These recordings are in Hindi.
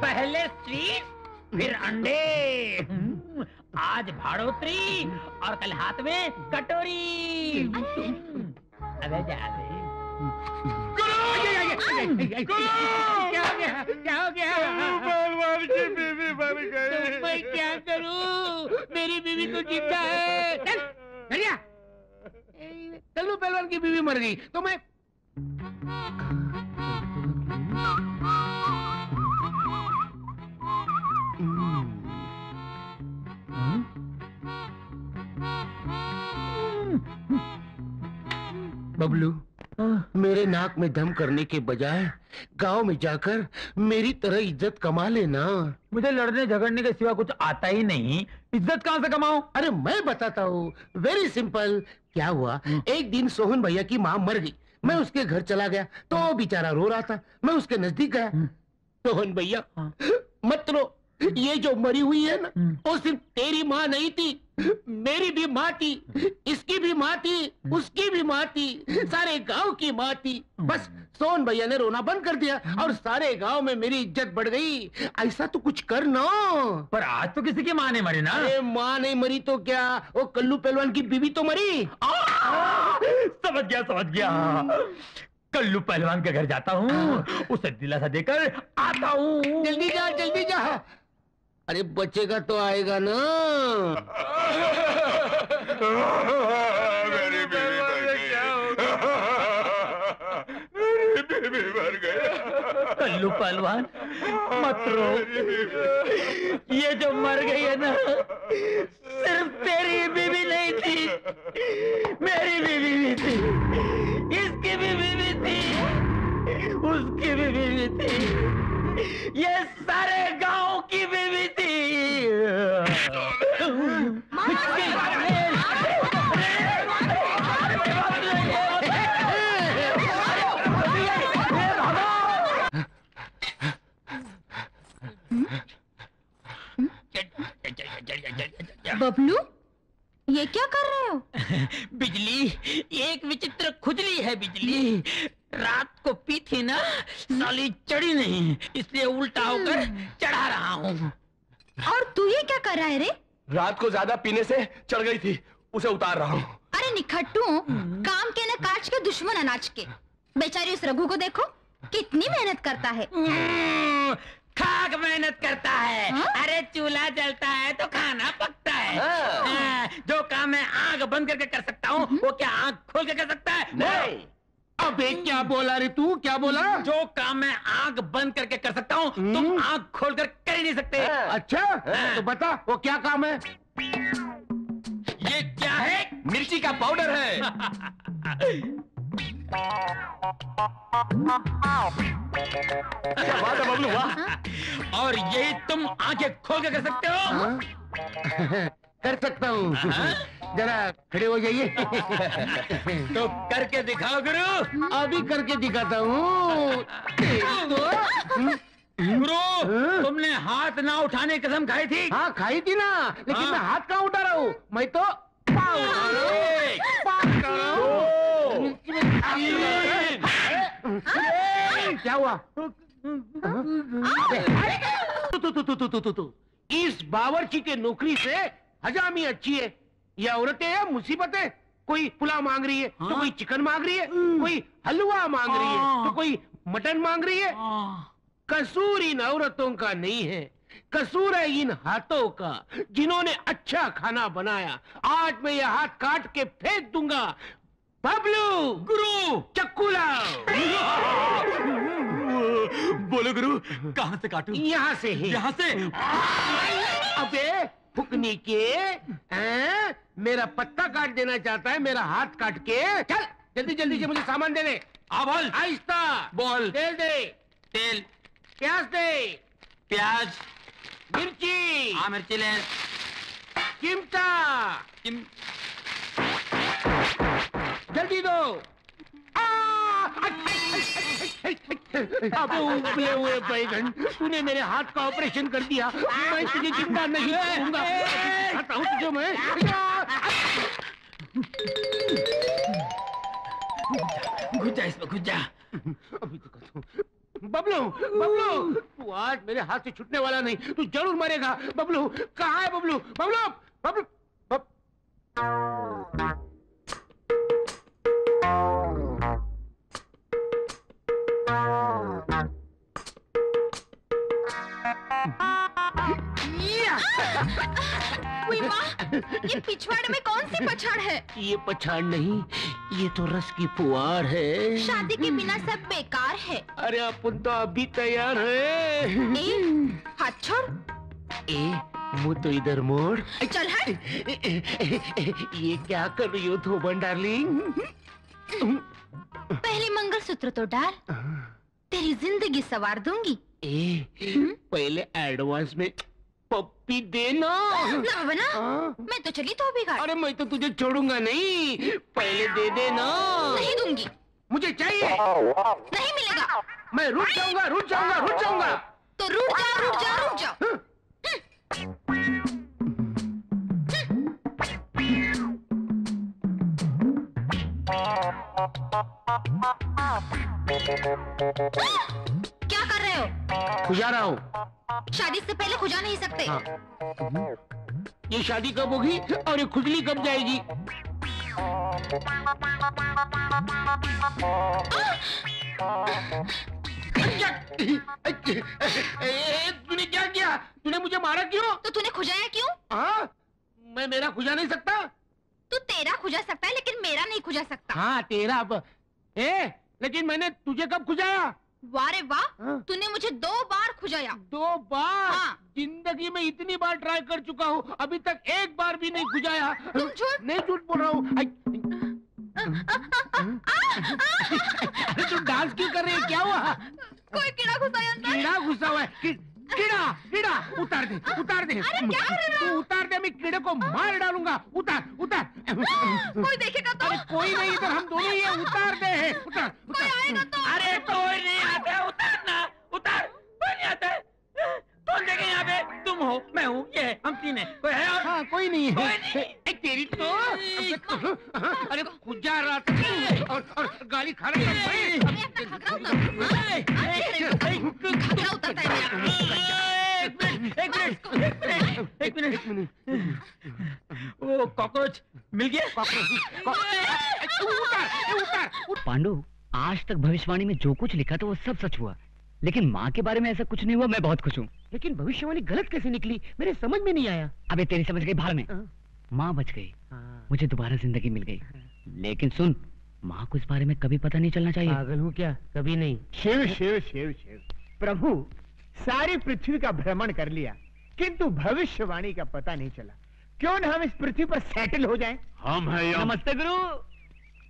पहले स्वीट फिर अंडे, आज भाड़ोत्री और कल हाथ में कटोरी। अबे जा दे। क्या हो गया? क्या हो गया? पहलवान की बीवी मर गई। तो मैं क्या करूं? मेरी बीवी तो जिंदा है। चल चलिया। कल्लू पहलवान की बीवी मर गई तो मैं बबलू, मेरे नाक में दम करने के बजाय गांव में जाकर मेरी तरह इज्जत कमा लेना। मुझे लड़ने झगड़ने के सिवा कुछ आता ही नहीं, इज्जत कहां से कमाऊं? अरे मैं बताता हूँ, वेरी सिंपल। क्या हुआ, एक दिन सोहन भैया की माँ मर गई। मैं उसके घर चला गया तो बेचारा रो रहा था। मैं उसके नजदीक गया। सोहन भैया मत रो, ये जो मरी हुई है ना, वो सिर्फ तेरी माँ नहीं थी, मेरी भी माँ थी, इसकी भी माँ थी, उसकी भी माँ थी, सारे गांव की माँ थी। बस सोहन भैया ने रोना बंद कर दिया और सारे गांव में मेरी इज्जत बढ़ गई। ऐसा तो कुछ कर ना। पर आज तो किसी की माँ नहीं मरी ना। अरे माँ नहीं मरी तो क्या, वो कल्लू पहलवान की बीवी तो मरी। समझ गया समझ गया। कल्लू पहलवान के घर जाता हूँ, उसे दिलासा देकर आता हूँ। जल्दी जा जल्दी जा। अरे बचेगा तो आएगा ना। मेरी बीवी मर गई। कल्लू पहलवान मत रो, ये जो मर गई है ना, सिर्फ तेरी बीवी नहीं थी, मेरी बीवी भी थी, इसकी भी बीवी थी, उसकी भी बीवी थी, ये सारे गांव की बीवी थी। बबलू, ये क्या कर रहे हो? बिजली, एक विचित्र खुजली है बिजली। रात को पी थी ना, साली चढ़ी नहीं, इसलिए उल्टा होकर चढ़ा रहा हूँ। और तू ये क्या कर रहा है रे? रात को ज्यादा पीने से चढ़ गई थी, उसे उतार रहा हूँ। अरे निखट्टू, काम के न काज के, दुश्मन अनाज के। बेचारी उस रघु को देखो, कितनी मेहनत करता है। खाक मेहनत करता है। अरे चूल्हा जलता है तो खाना पकता है। जो काम मैं आंख बंद करके कर सकता हूँ, वो क्या आंख खोल के कर सकता है? नहीं। अबे क्या बोला रे तू, क्या बोला? जो काम मैं आंख बंद करके कर सकता हूँ, तुम आंख खोलकर कर ही नहीं सकते। अच्छा, तो बता वो क्या काम है? ये क्या है? मिर्ची का पाउडर है। क्या बात है बबलू, वाह। और यही तुम आंखें खोल के कर सकते हो? कर सकता हूँ। जरा खड़े हो जाइए। तो करके दिखाओ गुरु। अभी करके दिखाता हूँ। गुरु, तुमने हाथ ना उठाने की कसम खाई थी। हाँ खाई थी ना, लेकिन मैं हाथ कहाँ उठा रहा हूँ, मैं तो क्या हुआ? इस बावर्ची के नौकरी से हजामी अच्छी है। ये औरतें हैं मुसीबतें। कोई पुलाव मांग रही है तो कोई चिकन मांग रही है, कोई हलवा मांग रही है तो कोई मटन मांग रही है। कसूर इन औरतों का नहीं है, कसूर है इन हाथों का, जिन्होंने अच्छा खाना बनाया। आज मैं ये हाथ काट के फेंक दूंगा। बबलू, गुरु, चक्कू लाओ। बोलो गुरु, कहाँ से काटूं? यहाँ से ही। यहाँ से? अबे फुकनी के मेरा पत्ता काट देना चाहता है, मेरा हाथ काट के। चल जल्दी जल्दी से मुझे सामान दे दे। बोल। आहिस्ता बोल। तेल दे, तेल, प्याज दे, प्याज, मिर्ची, हाँ मिर्ची ले, चिमटा, जल्दी दो। अब उबले हुए बैगन, तूने मेरे हाथ का ऑपरेशन कर दिया। मैं तुझे जिंदा नहीं छोड़ूंगा। दिखाता हूँ तुझे मैं। घुस जा इसमें, घुस जा। अभी दिखाता हूँ। बबलू, बबलू, तू आज मेरे हाथ से छूटने वाला नहीं, तू जरूर मरेगा। बबलू, कहाँ है बबलू? बबलू, बबलू, ये पिछवाड़ में कौन सी पछाड़ है? ये पछाड़ नहीं, ये तो रस की फुहार है। शादी के बिना सब बेकार है। अरे अपन तो अभी तैयार है। हाथ छोड़। मुँह तो इधर मोड़। चल हट। ये क्या कर रही हो धोबन डार्लिंग? पहले मंगलसूत्र तो डाल, तेरी जिंदगी संवार दूंगी। पहले एडवांस में पप्पी देना। ना बना, मैं तो चली तो बिगाड़। अरे मैं तो तुझे छोड़ूंगा नहीं, पहले दे देना। नहीं दूंगी। मुझे चाहिए। नहीं मिलेगा। मैं रुक जाऊंगा, रुक जाऊंगा, रुक जाऊंगा। तो रुक जाओ, रुक जाओ, रुक जाओ। क्या कर रहे हो? खुजा रहा हूँ। शादी से पहले खुजा नहीं सकते। ये शादी कब होगी और ये खुजली कब जाएगी? तूने क्या किया? तूने मुझे मारा क्यों? तो तूने खुजाया क्यों? हाँ, मैं मेरा खुजा नहीं सकता। तू तेरा खुजा सकता है लेकिन मेरा नहीं खुजा सकता। हाँ तेरा अब। लेकिन मैंने तुझे कब खुजाया? वाह रे वाह, हाँ? तूने मुझे 2 बार खुजाया। 2 बार? हाँ। जिंदगी में इतनी बार ट्राई कर चुका हूँ, अभी तक एक बार भी नहीं खुजाया। तुम झूठ। नहीं झूठ बोल रहा हूँ। अरे तू डांस क्यों कर रही है? क्या हुआ? कोई कीड़ा घुसा है अंदर। कीड़ा घुसा हुआ है। कीड़ा, कीड़ा, उतार दे, उतार दे। अरे क्या कर रहा है? तू उतार दे, मैं कीड़े को मार डालूंगा। उतार, उतार। कोई देखेगा तो? अरे कोई नहीं, इधर हम दोनों ही हैं। उतार दे, उतार, कोई आएगा तो? अरे कोई नहीं आता, उतारना, उतार। कोई नहीं आता। कौन देखे यहाँ पे? तुम हो, मैं हूँ, ये है, हम 3 हैं। कोई है और? हाँ, कोई नहीं है। कोई नहीं। तेरी तो अरे खुजा रहा था और गाली खा रहा था। घाघरा उतरता है मेरा। एक मिनट। वो कॉकरोच मिल गया? पांडु, आज तक भविष्यवाणी में जो कुछ लिखा था वो सब सच हुआ, लेकिन माँ के बारे में ऐसा कुछ नहीं हुआ। मैं बहुत खुश हूँ। लेकिन भविष्यवाणी गलत कैसे निकली? मेरे समझ में नहीं आया। अबे तेरी समझ गई भाड़ में। माँ बच गई, मुझे दोबारा जिंदगी मिल गई। लेकिन सुन, माँ को इस बारे में कभी पता नहीं चलना चाहिए। पागल हूँ क्या? कभी नहीं। शिव शिव शिव शिव। प्रभु, सारी पृथ्वी का भ्रमण कर लिया किंतु भविष्यवाणी का पता नहीं चला। क्यों न हम इस पृथ्वी पर सेटल हो जाएं? हम हैं यम। नमस्ते गुरु।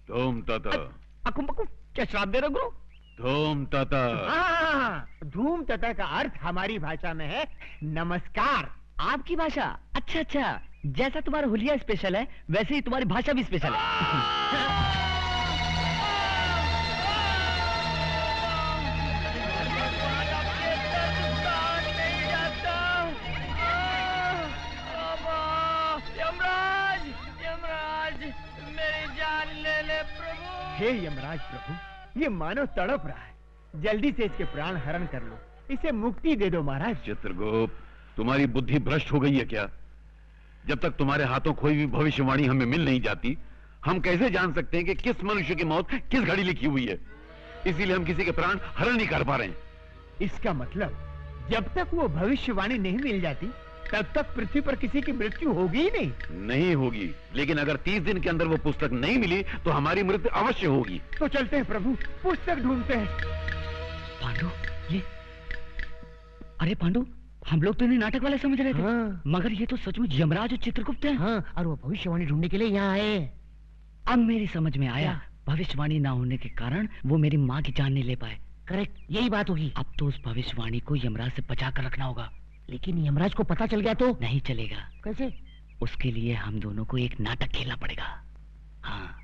धूम तथा। अकुम बकुम, क्या श्राप दे रहे हो गुरु? धूम तथा। हाँ, धूम तथा का अर्थ हमारी भाषा में है नमस्कार। आपकी भाषा? अच्छा अच्छा, जैसा तुम्हारा हुलिया स्पेशल है वैसे ही तुम्हारी भाषा भी स्पेशल है। हे यमराज प्रभु, ये मानव तड़प रहा है, जल्दी से इसके प्राण हरण कर लो, इसे मुक्ति दे दो महाराज। चित्रगुप्त, तुम्हारी बुद्धि भ्रष्ट हो गई है क्या? जब तक तुम्हारे हाथों कोई भी भविष्यवाणी हमें मिल नहीं जाती, हम कैसे जान सकते हैं कि किस मनुष्य की मौत किस घड़ी लिखी हुई है? इसीलिए हम किसी के प्राण हरण नहीं कर पा रहे हैं। इसका मतलब जब तक वो भविष्यवाणी नहीं मिल जाती तब तक पृथ्वी पर किसी की मृत्यु होगी ही नहीं होगी। लेकिन अगर 30 दिन के अंदर वो पुस्तक नहीं मिली तो हमारी मृत्यु अवश्य होगी। तो चलते हैं प्रभु, पुस्तक ढूंढते हैं। पांडु, ये अरे पांडु, हम लोग तो इन्हें नाटक वाले समझ रहे थे। हाँ। मगर ये तो सचमुच यमराज और चित्रगुप्त हैं। हाँ, और वो भविष्यवाणी ढूंढने के लिए यहाँ आए। अब मेरी समझ में आया, भविष्यवाणी ना होने के कारण वो मेरी माँ की जान नहीं ले पाए। करेक्ट, यही बात होगी। अब तो उस भविष्यवाणी को यमराज से बचा कर रखना होगा। लेकिन यमराज को पता चल गया तो? नहीं चलेगा। कैसे? उसके लिए हम दोनों को एक नाटक खेलना पड़ेगा। हाँ।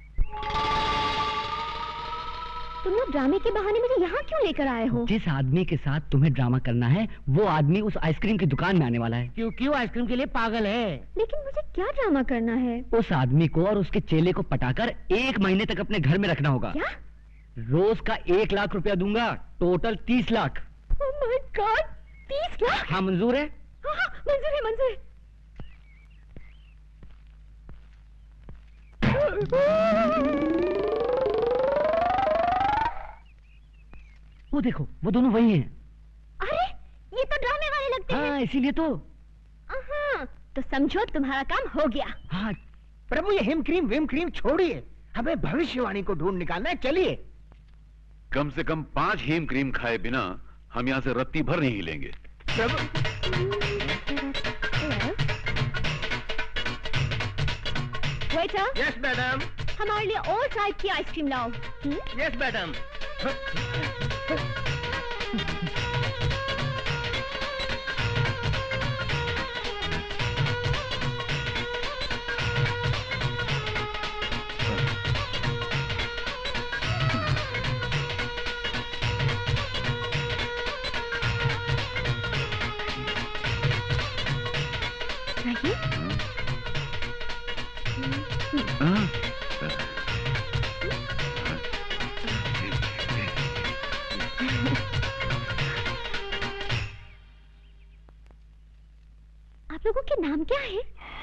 तुम लोग ड्रामे के बहाने मुझे यहाँ क्यों लेकर आए हो? जिस आदमी के साथ तुम्हें ड्रामा करना है वो आदमी उस आइसक्रीम की दुकान में आने वाला है। क्योंकि वो आइसक्रीम के लिए पागल है। लेकिन मुझे क्या ड्रामा करना है? उस आदमी को और उसके चेले को पटाकर 1 महीने तक अपने घर में रखना होगा। क्या? रोज का 1 लाख रुपया दूंगा, total 30 lakh. Oh my God, 30 lakh? हाँ मंजूर है? हाँ हाँ मंजूर है, मंजूर है। वो देखो, वो दोनों वही हैं। अरे ये तो ड्रामे वाले लगते हैं। हाँ इसीलिए तो। हाँ तो समझो तुम्हारा काम हो गया। हाँ प्रभु ये हिम क्रीम विम क्रीम छोड़िए, हमें भविष्यवाणी को ढूंढ निकालना है, चलिए। कम से कम 5 हीम क्रीम खाए बिना हम यहाँ से रत्ती भर नहीं हिलेंगे। प्रभु वेटर, यस मैडम, हमारे लिए और टाइप की आइसक्रीम लाओ। Yes madam. आप लोगों के नाम क्या है?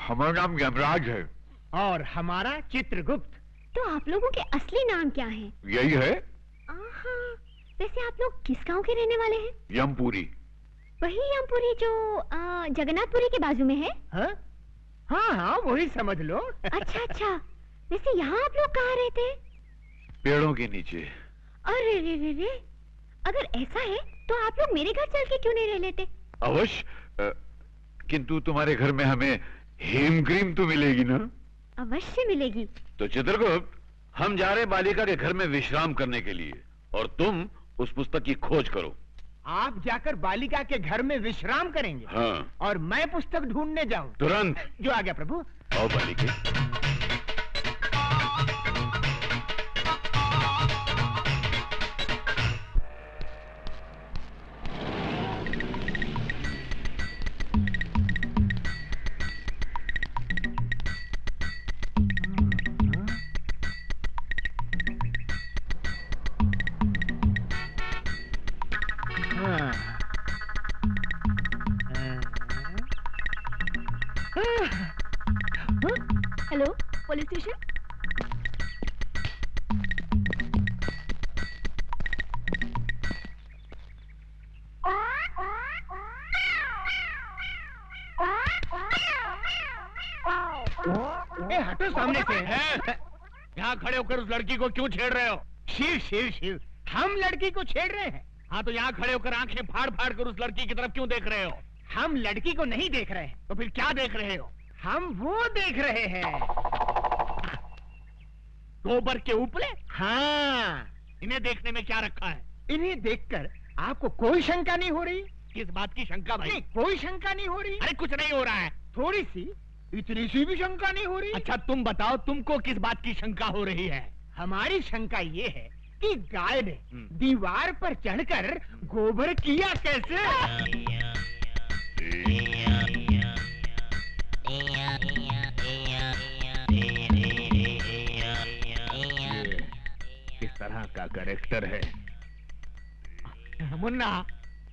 हमारा नाम यमराज है। और हमारा चित्रगुप्त। तो आप लोगों के असली नाम क्या है? यही है, आहा, वैसे आप लोग किस गांव के रहने वाले हैं? यमपुरी। वही यमपुरी जो जगन्नाथपुरी के बाजू में है? हाँ हाँ हाँ वही समझ लो। अच्छा अच्छा, वैसे यहाँ आप लोग कहाँ रहते हैं? पेड़ों के नीचे। अरे रे रे रे, अगर ऐसा है तो आप लोग मेरे घर चल के क्यों नहीं रह लेते? अवश्य, किंतु तुम्हारे घर में हमें हेम क्रीम तो मिलेगी ना? अवश्य मिलेगी। तो चित्रगुप्त, हम जा रहे बालिका के घर में विश्राम करने के लिए, और तुम उस पुस्तक की खोज करो। आप जाकर बालिका के घर में विश्राम करेंगे? हाँ। और मैं पुस्तक ढूंढने जाऊं? तुरंत। जो आ गया प्रभु। आओ बालिके। Hello, police station? हटो सामने से। यहाँ खड़े होकर उस लड़की को क्यों छेड़ रहे हो? शिव शिव शिव, हम लड़की को छेड़ रहे हैं। हाँ तो यहाँ खड़े होकर आंखें फाड़ फाड़ कर उस लड़की की तरफ क्यों देख रहे हो? हम लड़की को नहीं देख रहे हैं। तो फिर क्या देख रहे हो? हम वो देख रहे हैं। गोबर के उपले? हाँ। इन्हें देखने में क्या रखा है? इन्हें देखकर आपको कोई शंका नहीं हो रही? किस बात की शंका भाई? नहीं, कोई शंका नहीं हो रही। अरे कुछ नहीं हो रहा है। थोड़ी सी, इतनी सी भी शंका नहीं हो रही। अच्छा तुम बताओ, तुमको किस बात की शंका हो रही है? हमारी शंका ये है कि गाय ने दीवार पर चढ़कर गोबर किया कैसे? किस तरह का कैरेक्टर है? मुन्ना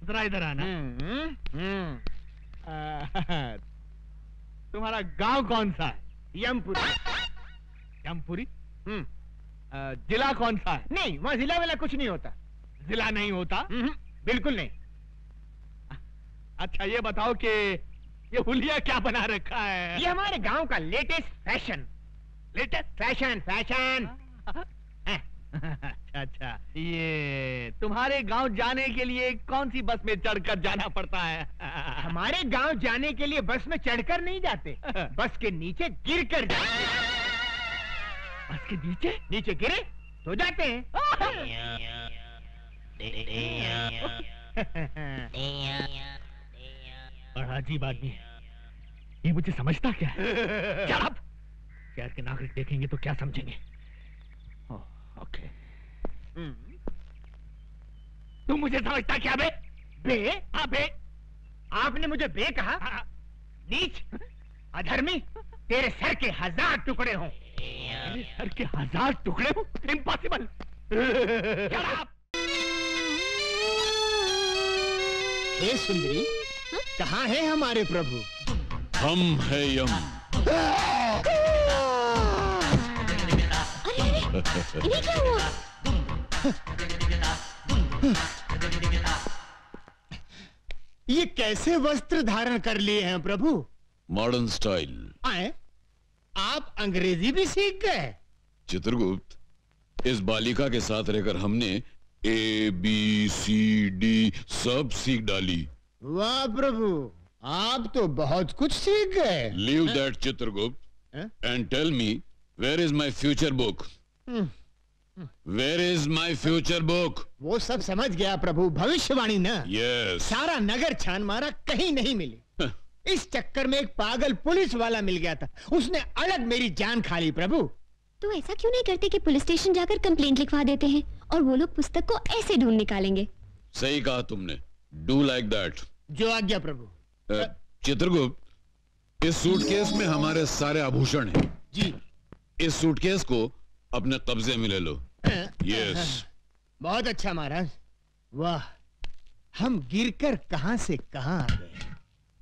जरा इधर आना। तुम्हारा गांव कौन सा है? यमपुरी। यमपुरी? जिला कौन सा है? नहीं, वहाँ जिला वाला कुछ नहीं होता। जिला नहीं होता? बिल्कुल नहीं। अच्छा ये बताओ कि ये हुलिया क्या बना रखा है? ये हमारे गांव का latest fashion. Latest fashion fashion. अच्छा अच्छा, ये तुम्हारे गांव जाने के लिए कौन सी बस में चढ़कर जाना पड़ता है? हमारे गांव जाने के लिए बस में चढ़कर नहीं जाते, बस के नीचे गिर कर जाते। बस के नीचे? नीचे गिरे तो जाते हैं। बड़ा अजीब आदमी है ये, मुझे समझता क्या है? शराब! शहर के नागरिक देखेंगे तो क्या समझेंगे? ओके। तुम मुझे समझता क्या बे? बे? हाँ बे। आपने मुझे बे कहा? नीच, अधर्मी, तेरे सर के 1000 टुकड़े हों। मेरे सर के 1000 टुकड़े हों? इम्पॉसिबल। हे सुंदरी, कहाँ है हमारे प्रभु? हम है यम। इन्हें क्या हुआ? ये कैसे वस्त्र धारण कर लिए हैं प्रभु? Modern style. आए? आप अंग्रेजी भी सीख गए? चित्रगुप्त, इस बालिका के साथ रहकर हमने ABCD सब सीख डाली। वाह प्रभु, आप तो बहुत कुछ सीख गए। Leave that Chitragupta and tell me, where is my future book? Where is my future book? वो सब समझ गया प्रभु, भविष्यवाणी ना। यस। सारा नगर छान मारा, कहीं नहीं मिली। इस चक्कर में एक पागल पुलिस वाला मिल गया था, उसने अलग मेरी जान खा ली प्रभु। तो ऐसा क्यों नहीं करते कि पुलिस स्टेशन जाकर कंप्लेंट लिखवा देते हैं और वो लोग पुस्तक को ऐसे ढूंढ निकालेंगे। सही कहा तुमने, डू लाइक दैट। जो आज्ञा प्रभु। चित्रगुप्त, इस सूटकेस में हमारे सारे आभूषण हैं। जी। इस सूटकेस को अपने कब्जे में ले लो। यस। बहुत अच्छा महाराज। वाह, हम गिरकर कहां से कहां आ गए।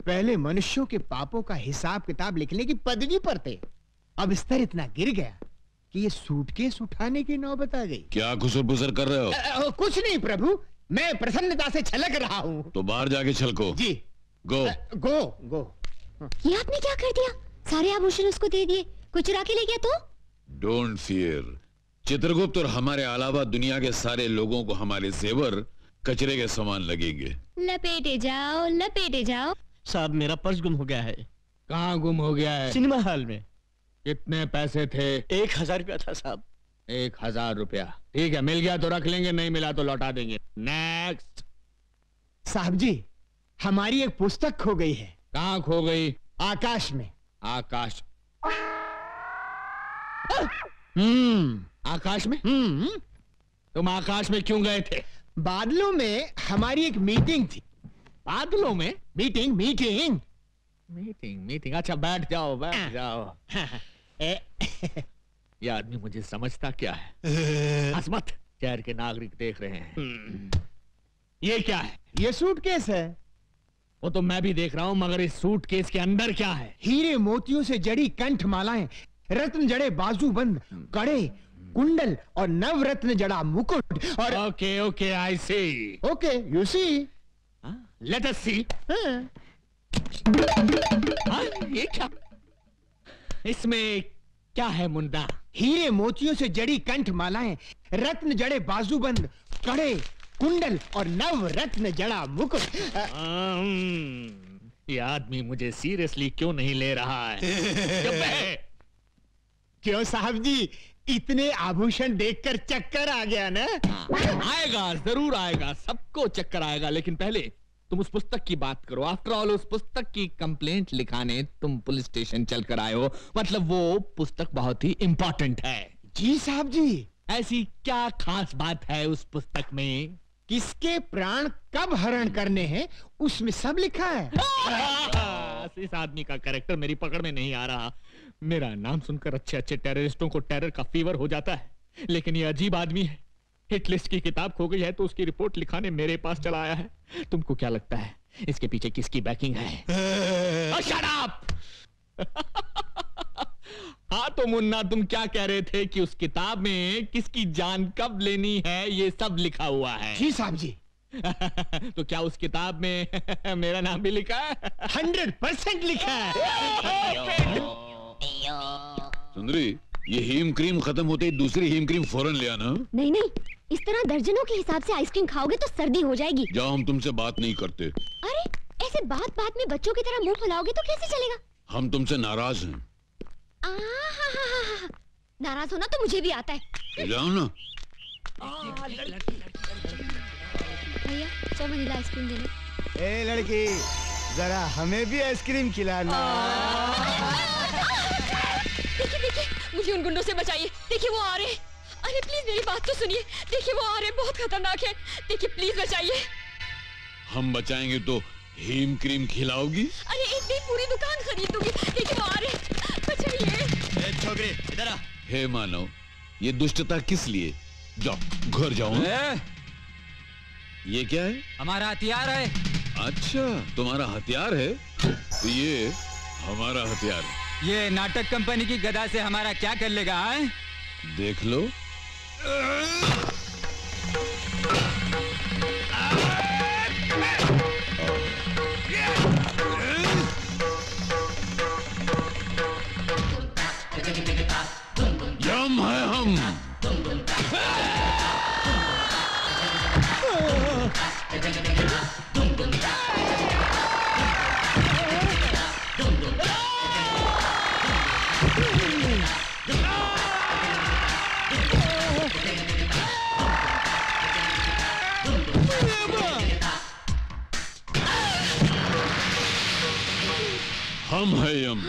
पहले मनुष्यों के पापों का हिसाब किताब लिखने की पदवी पर थे, अब स्तर इतना गिर गया कि ये सूटकेस उठाने की नौबत आ गई। क्या खुसर-पुसर कर रहे हो? कुछ नहीं प्रभु, मैं प्रसन्नता से छलक रहा हूँ। तो बाहर जाके छलको। जी। गो गो गो। ये आपने क्या कर दिया? सारे आभूषण उसको दे दिए, कोई चुरा के ले गया तो? डोंट फियर चित्रगुप्त, और हमारे अलावा दुनिया के सारे लोगों को हमारे जेवर कचरे के समान लगेंगे। लपेटे जाओ, लपेटे जाओ। साहब, मेरा पर्स गुम हो गया है। कहाँ गुम हो गया है? सिनेमा हॉल में। कितने पैसे थे? 1000 रुपया था साहब। 1000 रुपया, ठीक है, मिल गया तो रख लेंगे, नहीं मिला तो लौटा देंगे। नेक्स्ट। साहब जी, हमारी एक पुस्तक खो गई है। कहाँ खो गई? आकाश में। आकाश? आकाश में? तुम आकाश में क्यों गए थे? बादलों में हमारी एक मीटिंग थी। बादलों में? Meeting meeting meeting meeting. अच्छा, बैठ जाओ, बैठ जाओ। ये आदमी मुझे समझता क्या है? हंस शहर के नागरिक देख रहे हैं। ये क्या है? ये सूटकेस है। वो तो मैं भी देख रहा हूँ, मगर इस सूटकेस के अंदर क्या है? हीरे मोतियों से जड़ी कंठ मालाएं, रत्न जड़े बाजूबंद, कड़े, कुंडल और नवरत्न जड़ा मुकुट और। Okay okay, I see. Okay, you see. Let us see. ये क्या? इसमें क्या है मुंडा? हीरे मोतियों से जड़ी कंठ मालाएं, रत्न जड़े बाजूबंद, कड़े, कुंडल और नव रत्न जड़ा मुकुट। ये आदमी मुझे सीरियसली क्यों नहीं ले रहा है? क्यों साहब जी, इतने आभूषण देखकर चक्कर आ गया ना? आएगा, जरूर आएगा, सबको चक्कर आएगा, लेकिन पहले तुम उस पुस्तक की बात करो। आफ्टर ऑल, उस पुस्तक की कंप्लेंट लिखाने तुम पुलिस स्टेशन चलकर आए हो, मतलब वो पुस्तक बहुत ही इंपॉर्टेंट है। जी साहब जी। ऐसी क्या खास बात है उस पुस्तक में? किसके प्राण कब हरण करने हैं, उसमें सब लिखा है। इस आदमी का कैरेक्टर मेरी पकड़ में नहीं आ रहा। मेरा नाम सुनकर अच्छे अच्छे टेररिस्टों को टेरर का फीवर हो जाता है, लेकिन ये अजीब आदमी है। हिट लिस्ट की किताब खो गई है तो उसकी रिपोर्ट लिखाने मेरे पास चला आया है। तुमको क्या लगता है इसके पीछे किसकी बैकिंग है? Shut up! हाँ तो मुन्ना, तुम क्या कह रहे थे कि उस किताब में किसकी जान कब लेनी है ये सब लिखा हुआ है? जी साहब जी। तो क्या उस किताब में मेरा नाम भी लिखा है? 100% लिखा है। सुंदरी, ये हीम क्रीम खत्म होते ही दूसरी हीम क्रीम फौरन ले आना। नहीं नहीं, इस तरह दर्जनों के हिसाब से आइसक्रीम खाओगे तो सर्दी हो जाएगी। जाओ, हम तुमसे बात नहीं करते। अरे ऐसे बात बात में बच्चों की तरह मुंह फुलाओगे तो कैसे चलेगा? हम तुमसे नाराज हैं। नाराज होना तो मुझे भी आता है। जाओ ना। भैया 100 वनीला आइसक्रीम देना। ए लड़की, जरा हमें भी आइसक्रीम खिलाना। देखिए देखिए, मुझे उन गुंडों से बचाइए। देखिए वो आ रहे हैं। अरे प्लीज मेरी बात तो सुनिए। देखिए वो आ रहे हैं, बहुत खतरनाक है। देखिए प्लीज बचाइए। हम बचाएंगे तो हीम क्रीम खिलाओगी? अरे एक दिन पूरी दुकान खरीद दूंगी। देखिए वो आ रहे हैं, बचाइए। छोकरी इधर आ। हे मानव, ये दुष्टता किस लिए? जाओ घर जाओ। ये क्या है? हमारा हथियार है। अच्छा तुम्हारा हथियार है, तो ये हमारा हथियार है। ये नाटक कंपनी की गदा से हमारा क्या कर लेगा है? देख लो। यम है हम। हम है यम।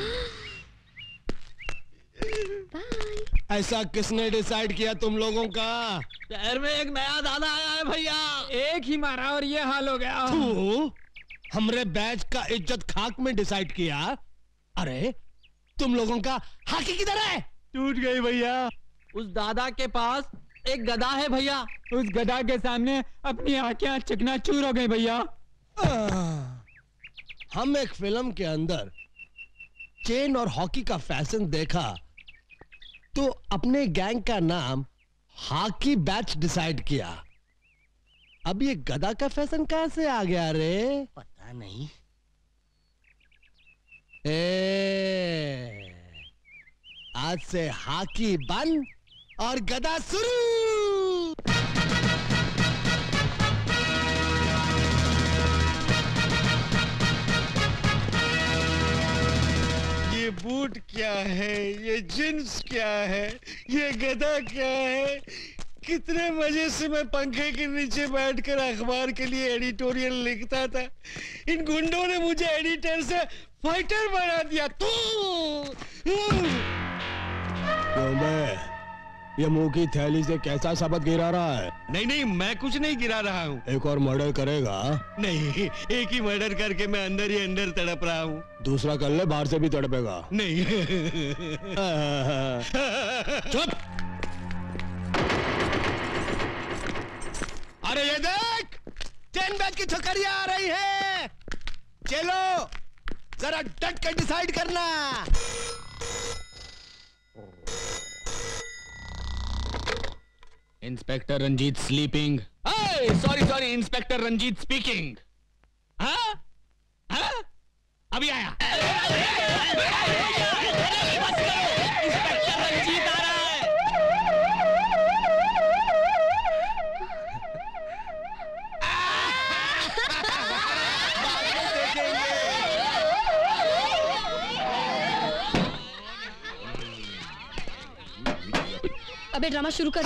ऐसा किसने डिसाइड किया तुम लोगों का? शहर में एक नया दादा आया है भैया, एक ही मारा और ये हाल हो गया। तू हमरे बैच का इज्जत खाक में डिसाइड किया। अरे तुम लोगों का हाकी किधर है? टूट गई भैया। उस दादा के पास एक गदा है भैया, उस गदा के सामने अपनी आंखें चकनाचूर हो गई भैया। हम एक फिल्म के अंदर चेन और हॉकी का फैशन देखा तो अपने गैंग का नाम हॉकी बैच डिसाइड किया। अब ये गदा का फैशन कहां से आ गया रे? पता नहीं। आज से हॉकी बंद और गदा शुरू। ये बूट क्या है, ये जींस क्या है, ये गदा क्या है? कितने मजे से मैं पंखे के नीचे बैठकर अखबार के लिए एडिटोरियल लिखता था। इन गुंडों ने मुझे एडिटर से फाइटर बना दिया। ये मुंह की थैली से कैसा शब्द गिरा रहा है? नहीं नहीं, मैं कुछ नहीं गिरा रहा हूँ। एक और मर्डर करेगा? नहीं, एक ही मर्डर करके मैं अंदर ही अंदर तड़प रहा हूँ। दूसरा कर ले, बाहर से भी तड़पेगा। नहीं। चुप। अरे ये देख, चेन बैग की ठोकरियां आ रही है। चलो जरा डट कर डिसाइड करना। Inspector Ranjeet sleeping. Sorry inspector Ranjeet speaking. हाँ? अभी आया। इंस्पेक्टर रंजीत आ रहा है। अबे ड्रामा शुरू कर।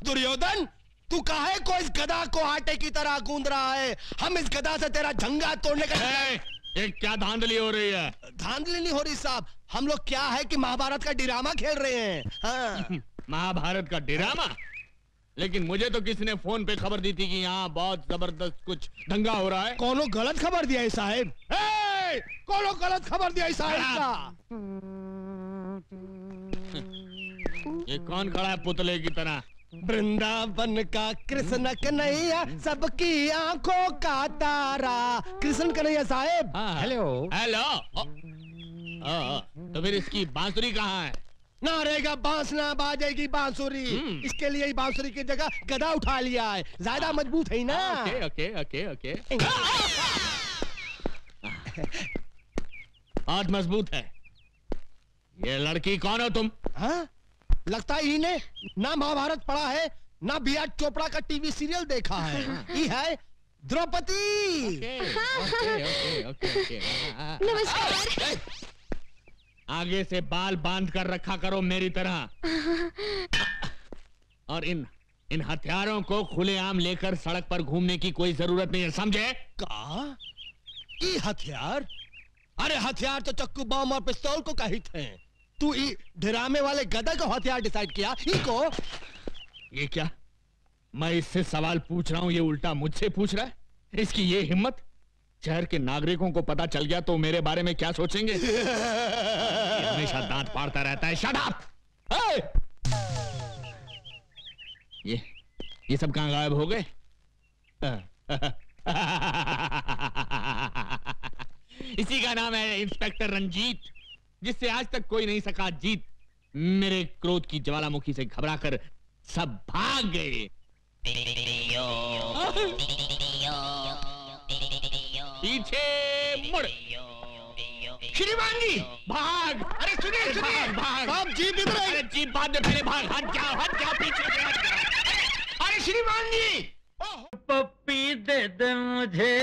दुर्योधन, तू काहे को इस गदा को आटे की तरह गूंद रहा है? हम इस गदा से तेरा झंगा तोड़ने का। ये क्या धांधली हो रही है? धांधली नहीं हो रही साहब, हम लोग क्या है कि महाभारत का ड्रामा खेल रहे हैं। हाँ। महाभारत का ड्रामा? लेकिन मुझे तो किसी ने फोन पे खबर दी थी कि यहाँ बहुत जबरदस्त कुछ दंगा हो रहा है। कौनो गलत खबर दिया है साहब? कौनो गलत खबर दिया है साहब? ये कौन खड़ा है पुतले की तरह? वृंदावन का कृष्ण कन्हैया, सबकी आंखों का तारा। कृष्ण कन्हैया साहब। Hello hello. तो फिर इसकी बांसुरी कहाँ है? ना रहेगा बांस ना बाजेगी बांसुरी। इसके लिए ही बांसुरी की जगह गदा उठा लिया है, ज्यादा मजबूत है ना। Okay okay okay okay. बहुत मजबूत है। ये लड़की कौन हो तुम? हाँ? लगता ही ने ना महाभारत पढ़ा है, ना बी.आर. चोपड़ा का टीवी सीरियल देखा है। ये है द्रौपदी। नमस्कार। आगे से बाल बांध कर रखा करो मेरी तरह। और इन हथियारों को खुलेआम लेकर सड़क पर घूमने की कोई जरूरत नहीं है, समझे? का? ये हथियार? अरे हथियार तो चक्कू बम और पिस्तौल को कहित हैं। तू ड्रामे वाले गदा को हथियार डिसाइड किया? इको? ये क्या? मैं इससे सवाल पूछ रहा हूं, ये उल्टा मुझसे पूछ रहा है। इसकी ये हिम्मत! शहर के नागरिकों को पता चल गया तो मेरे बारे में क्या सोचेंगे? हमेशा दांत फाड़ता रहता है। Shut up! ये सब कहाँ गायब हो गए? इसी का नाम है इंस्पेक्टर रंजीत, जिससे आज तक कोई नहीं सका जीत। मेरे क्रोध की ज्वालामुखी से घबराकर सब भाग गए। पीछे मुड़। श्रीमान जी भाग! अरे सुनिए सुनिए, भाग! आप जीप इधर आइए। अरे जीप बाद में, पहले भाग। हट जाओ पीछे से हट जाओ। अरे श्रीमान जी, पप्पी दे दे मुझे,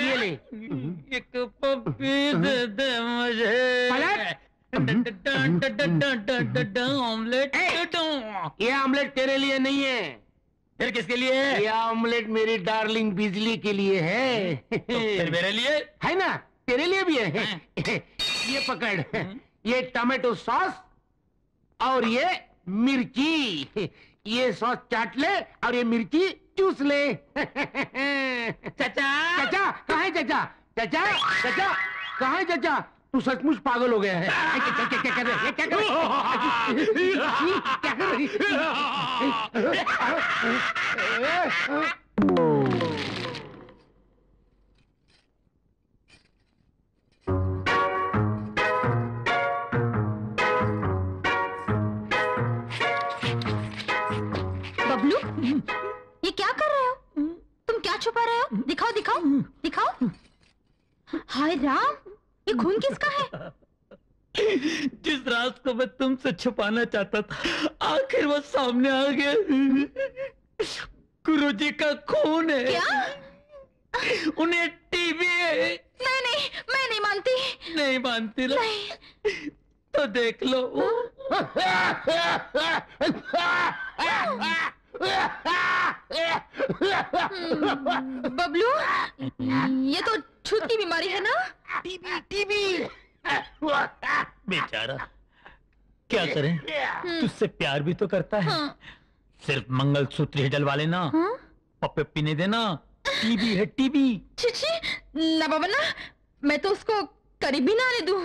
ये ले। एक पप्पी दे दे मुझे। ऑमलेट। ये ऑमलेट तेरे लिए नहीं है। फिर किसके लिए है? ये ऑमलेट मेरी डार्लिंग बिजली के लिए है। तो फिर मेरे लिए है ना? तेरे लिए भी है। ये पकड़, ये टमाटो सॉस और ये मिर्ची। ये सॉस चाट ले और ये मिर्ची चूस ले। चाचा, चाचा कहाँ है? चाचा चाचा चाचा कहाँ है? चाचा तू सचमुच पागल हो गया है। क्या कर रहे? क्या कर रहे? क्या कर रही? बबलू, ये क्या कर रहे हो? तुम क्या छुपा रहे हो? दिखाओ दिखाओ दिखाओ। हाय राम, ये खून किसका है? जिस राज को मैं तुमसे छुपाना चाहता था, आखिर वो सामने आ गया। गुरुजी का खून है। क्या? उन्हें टीबी है। मैं नहीं मानती। नहीं मानती ना? नहीं। तो देख लो। बबलू, ये तो छूत की बीमारी है ना? TB TB. बेचारा, क्या करें? तुझसे प्यार भी तो करता है। हाँ। सिर्फ मंगलसूत्र ही डलवा लेना। हाँ? पप्पे पीने देना। टीबी है टीबी। छी ना बाबा ना, मैं तो उसको करीब भी ना आने दूं।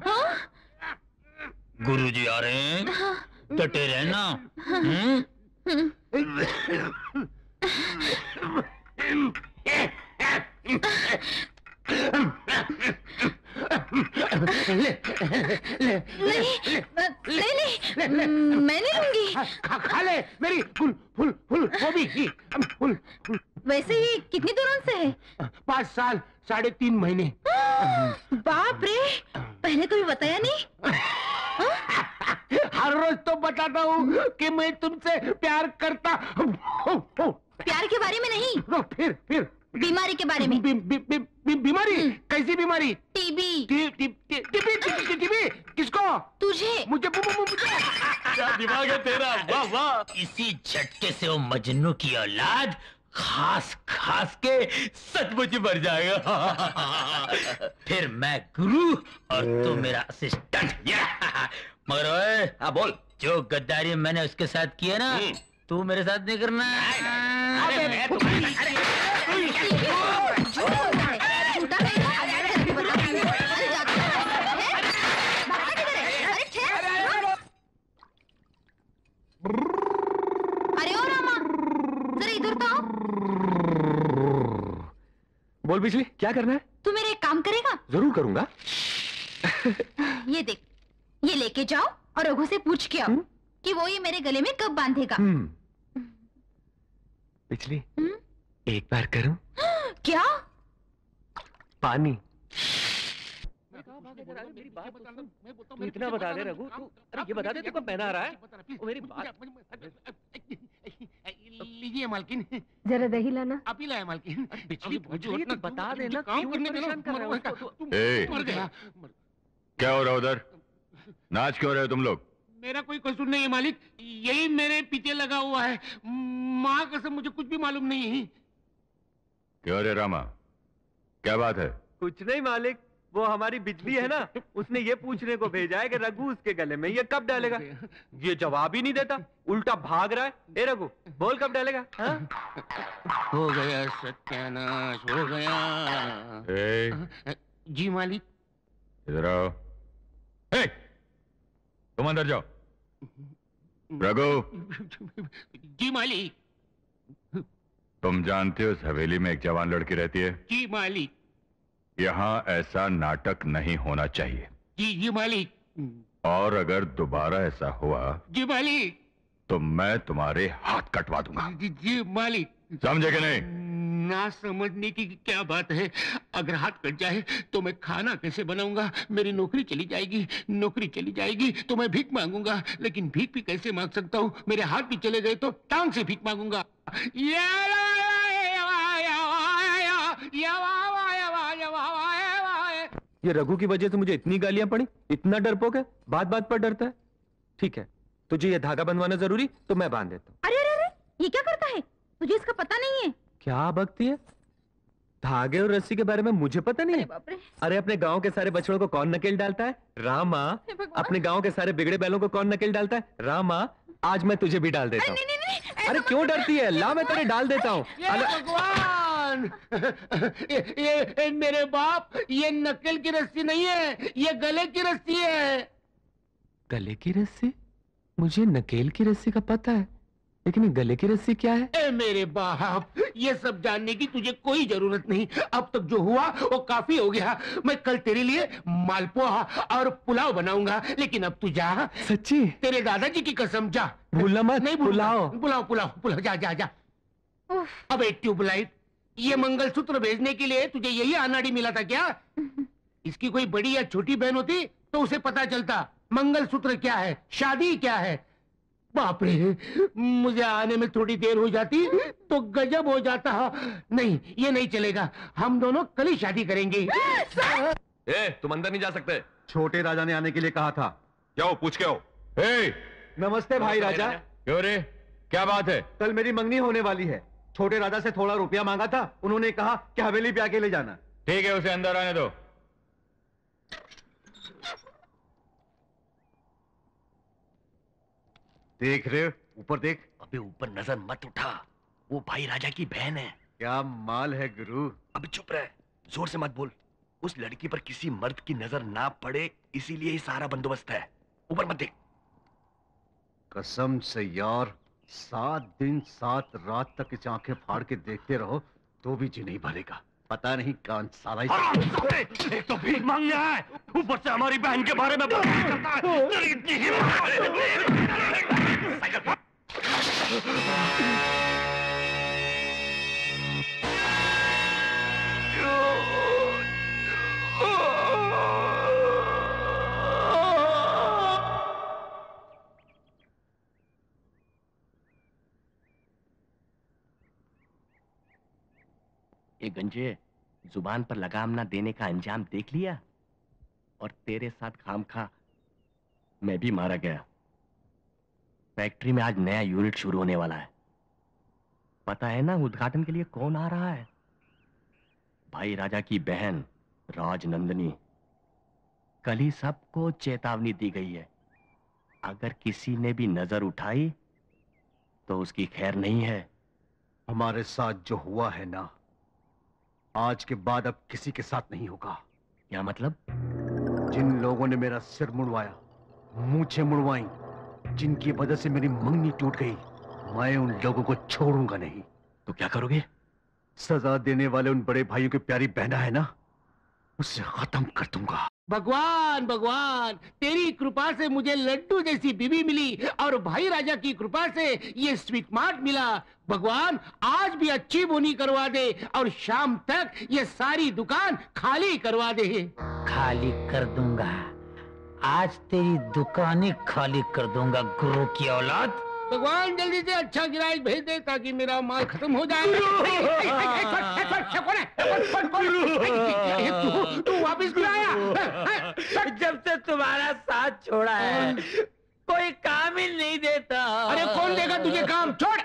हाँ? गुरुजी आ रहे हैं, हाँ। डटे रहना। नहीं, मैं नहीं लूंगी। खा ले मेरी फुल फुल फुल वो भी फुल। वैसे ही कितनी दूर से है? 5 साल 3.5 महीने। बाप रे, पहले कभी बताया नहीं। हर रोज तो बताता हूँ कि मैं तुमसे प्यार करता हूँ। प्यार के बारे में नहीं। फिर बीमारी के बारे में। बीमारी? कैसी बीमारी? टीबी। टीबी किसको? तुझे। मुझे। क्या दिमाग है तेरा? वाह वाह। इसी झटके से वो मजनू की औलाद खास के सचमुच मर जाएगा। फिर मैं गुरु और तू मेरा असिस्टेंट। मगर ओए, हाँ बोल। जो गद्दारी मैंने उसके साथ की है ना, तू मेरे साथ नहीं करना। अरे ओ रामा, जरा इधर तो आओ। बोल बिजली, क्या करना है? तू मेरा एक काम करेगा? जरूर करूंगा। ये देख, ये लेके जाओ और रघु से पूछ के आओ कि वो ये मेरे गले में कब बांधेगा। बिजली, एक बार करूं? क्या? पानी। मेरी बात तू इतना बता दे रघु, तू अरे ये बता दे तू कब पहना आ रहा है? मेरी बात। लीजिए मालकिन। जरा दही लाना। आप ही लाए मालकिन। बिजली तो बता देना, क्यों परेशान कर रहे हो? मर गया। क्या हो रहा उधर? नाच क्यों रहे हो तुम लोग? मेरा कोई कसूर नहीं है मालिक, यही मेरे पीछे लगा हुआ है। माँ कसम मुझे कुछ भी मालूम नहीं है। क्यों रे रामा, क्या बात है? कुछ नहीं मालिक, वो हमारी बिजली है ना, उसने ये पूछने को भेजा है कि रघु उसके गले में ये कब डालेगा। ये जवाब ही नहीं देता, उल्टा भाग रहा है। ए रघु, बोल कब डालेगा? हो गया सत्यानाश, हो गया। जी मालिक। इधर आओ। तुम अंदर जाओ। रघु। जी जी मालिक। तुम जानते हो इस हवेली में एक जवान लड़की रहती है? जी मालिक। यहाँ ऐसा नाटक नहीं होना चाहिए। जी जी मालिक। और अगर दोबारा ऐसा हुआ जी मालिक तो मैं तुम्हारे हाथ कटवा दूंगा। जी मालिक। समझे कि नहीं? ना समझने की क्या बात है। अगर हाथ कट जाए तो मैं खाना कैसे बनाऊंगा? मेरी नौकरी चली जाएगी। नौकरी चली जाएगी तो मैं भीख मांगूंगा, लेकिन भीख भी कैसे मांग सकता हूँ? मेरे हाथ भी चले गए तो टांग से भीख मांगूंगा। ये रघु की वजह से मुझे इतनी गालियां पड़ी, इतना डरपोक है, बात बात पर डरता है। ठीक है, तुझे ये धागा बंधवाना जरूरी तो मैं बांध देता हूँ। अरे अरे अरे, ये क्या करता है? तुझे इसका पता नहीं है? क्या बकती है? धागे और रस्सी के बारे में मुझे पता नहीं है? अरे अपने गांव के सारे बछड़ों को कौन नकेल डालता है? रामा। अपने गांव के सारे बिगड़े बैलों को कौन नकेल डालता है? रामा। आज मैं तुझे भी डाल देता हूँ। अरे क्यों डरती है? ला मैं तेरे डाल देता हूँ। भगवान, ये मेरे बाप, ये नकेल की रस्सी नहीं है, ये गले की रस्सी है। गले की रस्सी? मुझे नकेल की रस्सी का पता है, लेकिन ये गले की रस्सी क्या है? ए मेरे बाप, ये सब जानने की तुझे कोई जरूरत नहीं। अब तक जो हुआ वो काफी हो गया। मैं कल तेरे लिए मालपुआ और पुलाव बनाऊंगा, लेकिन अब तू जा। सच्ची? तेरे दादाजी की कसम, जा। भूलना मत। नहीं पुलाव पुलाव पुलाव पुलाव, जा जा जा। अब एक ट्यूबलाइट, ये मंगलसूत्र भेजने के लिए तुझे यही अनाड़ी मिला था क्या? इसकी कोई बड़ी या छोटी बहन होती तो उसे पता चलता मंगलसूत्र क्या है, शादी क्या है। बाप रे, मुझे आने में थोड़ी देर हो जाती तो गजब हो जाता। नहीं, ये नहीं चलेगा। हम दोनों कल ही शादी करेंगे। तुम अंदर नहीं जा सकते। छोटे राजा ने आने के लिए कहा था। क्या हो, पूछ के हो। नमस्ते भाई राजा। क्यों रे, क्या बात है? कल मेरी मंगनी होने वाली है। छोटे राजा से थोड़ा रुपया मांगा था, उन्होंने कहा कि हवेली पे आके ले जाना। ठीक है, उसे अंदर आने दो। देख रहे हो? ऊपर देख। अबे ऊपर नजर मत उठा, वो भाई राजा की बहन है। क्या माल है गुरु। अबे चुप रहे, जोर से मत बोल। उस लड़की पर किसी मर्द की नजर ना पड़े, इसीलिए ये सारा बंदोबस्त है। ऊपर मत देख। कसम से यार, 7 दिन 7 रात तक इस आंखें फाड़ के देखते रहो तो भी जी नहीं भरेगा। पता नहीं कौन साला एक तो भीख मांगने है, ऊपर से हमारी बहन के बारे में करता है। ये गंजे, जुबान पर लगाम ना देने का अंजाम देख लिया, और तेरे साथ खामखा मैं भी मारा गया। फैक्ट्री में आज नया यूनिट शुरू होने वाला है। पता है ना उद्घाटन के लिए कौन आ रहा है? भाई राजा की बहन राजनंदिनी। कल ही सबको चेतावनी दी गई है, अगर किसी ने भी नजर उठाई तो उसकी खैर नहीं है। हमारे साथ जो हुआ है ना, आज के बाद अब किसी के साथ नहीं होगा। क्या मतलब? जिन लोगों ने मेरा सिर मुड़वाया, मूंछें मुड़वाई, जिनकी वजह से मेरी मंगनी टूट गई, मैं उन लोगों को छोड़ूंगा नहीं। तो क्या करोगे? सजा देने वाले उन बड़े भाइयों की प्यारी बहना है ना, उसे खत्म कर दूंगा। भगवान भगवान, तेरी कृपा से मुझे लड्डू जैसी बीवी मिली और भाई राजा की कृपा से ये स्वीट मार्ट मिला। भगवान, आज भी अच्छी बोनी करवा दे और शाम तक ये सारी दुकान खाली करवा दे। खाली कर दूंगा, आज तेरी दुकानें खाली कर दूंगा गुरु की औलाद। भगवान जल्दी से अच्छा गिराज भेज दे ताकि मेरा माल खत्म हो जाए। तू वापिस क्यों आया? जब से तुम्हारा साथ छोड़ा है कोई काम ही नहीं देता। अरे कौन देगा तुझे काम? छोड़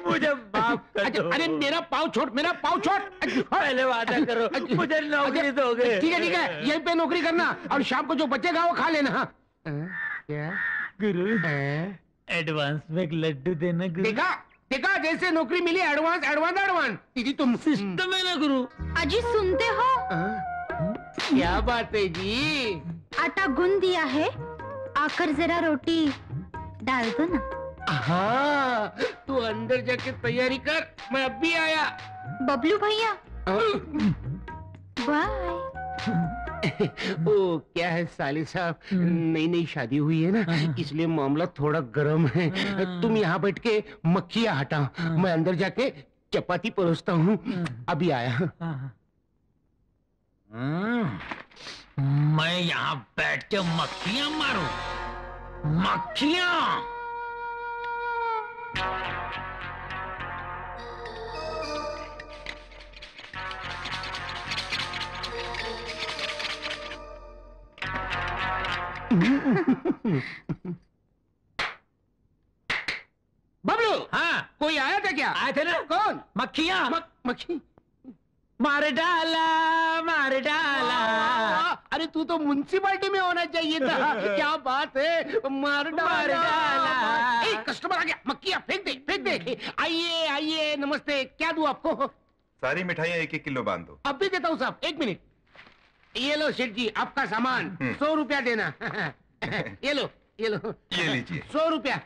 मुझे माफ कर दो। अरे मेरा पाँव छोड़, मेरा पाँव छोड़। पहले वादा करो मुझे नौकरी दोगे। ठीक है, यहीं पे नौकरी करना और शाम को जो बचेगा वो खा लेना। क्या गुरु? एडवांस में एक लड्डू देना गुरु। देखा देखा, जैसे नौकरी मिली एडवांस एडवांस एडवांस। दीदी तुम सिस्टम है ना गुरु। अजी सुनते हो? क्या बात है जी? आटा गूंद दिया है, आकर जरा रोटी डाल दो ना। हाँ, तू अंदर जाके तैयारी कर, मैं अब भी आया। बबलू भैया बाय। ओ क्या है साले साहब, नई नई शादी हुई है ना, इसलिए मामला थोड़ा गर्म है। तुम यहाँ बैठ के मक्खियाँ हटाओ, मैं अंदर जाके चपाती परोसता हूँ, अभी आया। मैं यहाँ बैठ के मक्खियाँ मारूं, मक्खियाँ। बबलू, हाँ कोई आया था क्या? आए थे ना। कौन? मक्खियाँ। मक्खी मार डाला, मार डाला। अरे तू तो म्युनिसिपालिटी में होना चाहिए था। क्या बात है, मार डाला। कस्टमर आ गया, मक्खियाँ फेंक दे, फेंक दे। आइए आइए, नमस्ते, क्या दूं आपको? सारी मिठाइयाँ 1-1 किलो बांध दो। अब भी देता हूँ साहब, 1 मिनट। ये लो सेठ जी, आपका सामान 100 रुपया देना। ये लो, ये लो, ये लीजिए 100 रुपया।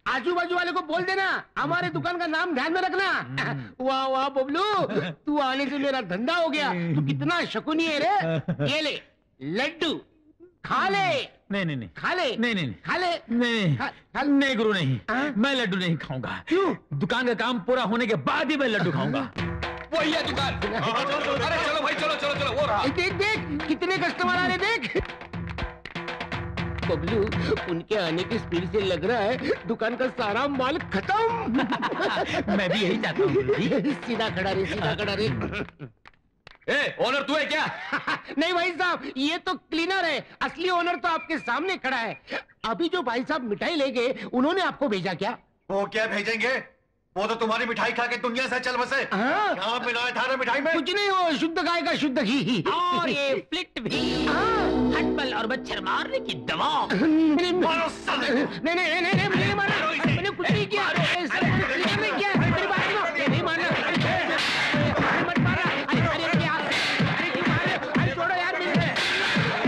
आजू बाजू वाले को बोल देना, हमारे दुकान का नाम ध्यान में रखना। वाह वाह बबलू, तू आने से मेरा धंधा हो गया। तू कितना शकुनी है रे। ये ले लड्डू, खा ले। नहीं नहीं नहीं, खा ले। नहीं नहीं खा ले। नहीं नहीं गुरु, नहीं, मैं लड्डू नहीं खाऊंगा। क्यों? दुकान का काम पूरा होने के बाद ही मैं लड्डू खाऊंगा। वही है दुकान। अरे चलो भाई, चलो चलो चलो, वो रहा। देख देख कितने कस्टमर आ रहे, देख। बबलू, उनके आने की स्पीड से लग रहा है दुकान का सारा माल खत्म। मैं भी यही चाहता हूँ। सीधा खड़ा रे, सीधा खड़ा रे। ओनर तू है क्या? नहीं भाई साहब, ये तो क्लीनर है, असली ओनर तो आपके सामने खड़ा है। अभी जो भाई साहब मिठाई ले गए, उन्होंने आपको भेजा क्या? वो क्या भेजेंगे? वो तो तुम्हारी मिठाई खा के दुनिया से चल बसे। यहाँ मिलाया था ना मिठाई में? कुछ नहीं, वो शुद्ध गाय का शुद्ध घी। और ये फ्लिट भी, हटबल और मच्छर मारने की दवा। नहीं नहीं नहीं, मुझे नहीं मारना, मैंने कुछ नहीं किया। नहीं किया, मेरी बात सुनो, नहीं मारना, मत मारना। अरे क्या, अरे क्यों मार रहे हो? अरे छोड़ो यार,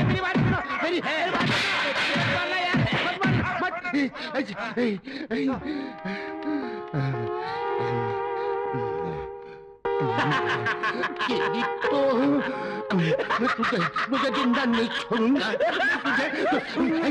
मेरी बात सुनो, मेरी बात मारना यार, मत मारना, मत। तो मैं तुझे जिंदा नहीं छोड़ूंगा। तुझे